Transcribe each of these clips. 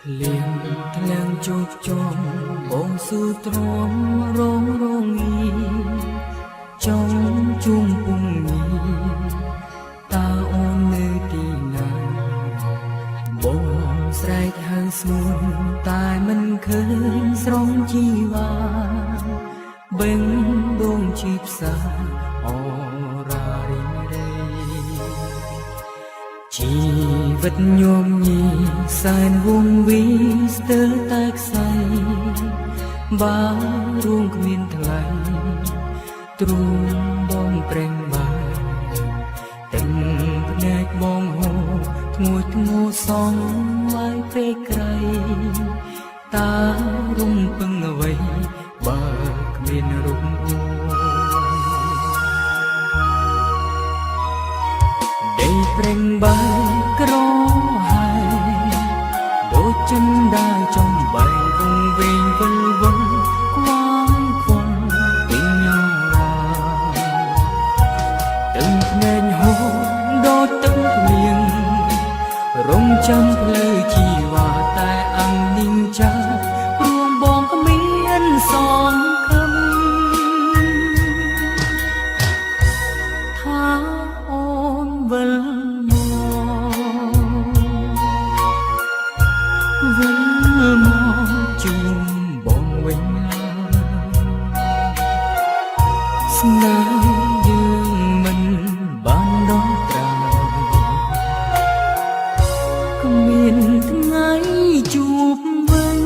លៀងធ្លាំងជោគជុំបងស៊ូទ្រាំរងរងីចង់ជុំពុំងីតើអូននៅទីណាបងស្រែកហៅស្ងួនតែមិនឃើញស្រងជីវ៉ាបេងដងជីផ្សាអរារីរេជីវិតញោមញីសែនវងវីស្ទើរតែខ្សែបារួងគ្មានថ្លៃទ្រូងបងប្រេងបាយទាំងភ្នែកបងហូរធ្ងួយធ្ងរសងវាយពេកក្រៃតើរំពឹងអ្វីបើគ្មានរូបអូនដេកប្រេងបាយក្រហើយដូចចិនដើរចំបែងវងវែងវិលវល់ខ្វាយខ្វល់ពេញញ៉ាំរាទឹកភ្នែកហូរដូចទឹកភ្លៀងរំចាំផ្លូវជីវ៉ាតែអញនិញចាព្រមបងគ្មានសងខឹមថាអូនវិលមកជុំបងវិញស្នេហ៍យើងមិនបានដល់ត្រាគ្មានថ្ងៃជួបវិញ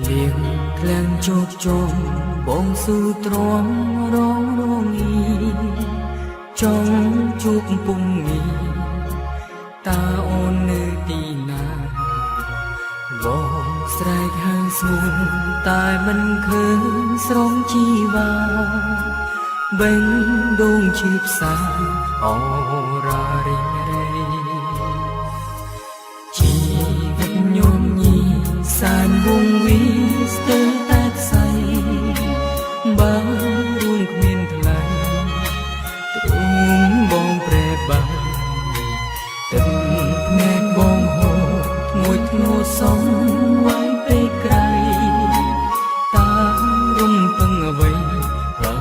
លៀងធ្លាំងជោគជុំបងស៊ូទ្រាំរងរងីចង់ជួបពុំងីតើអូននៅទីណាបងស្រែកហៅស្ងួនតែមិនឃើញស្រងជីវ៉ាបេងដងឈឺផ្សាអរារីរេជីវិតញោមញីសានវងវីស្ទើរតែខ្សែបើរួងគ្មានថ្លៃទ្រូងបងប្រែបាយទឹកភ្នែកបងហូរធ្ងួយធ្ងរសងវាយពេកក្រៃតើរំពឹងអ្វីបើ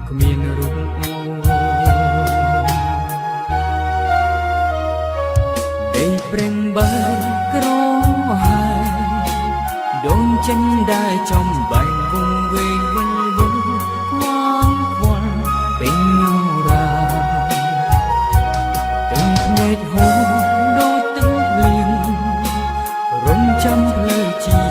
គ្មានរូបអូនដេកប្រេងបាយក្រហើយដងចិនដើរចំបែងវងវែងវិលវល់ខ្វាយខ្វល់ពេញញ៉ាំរាទឹកភ្នែកហូរដូចទឹកភ្លៀងរំចាំផ្លូវជី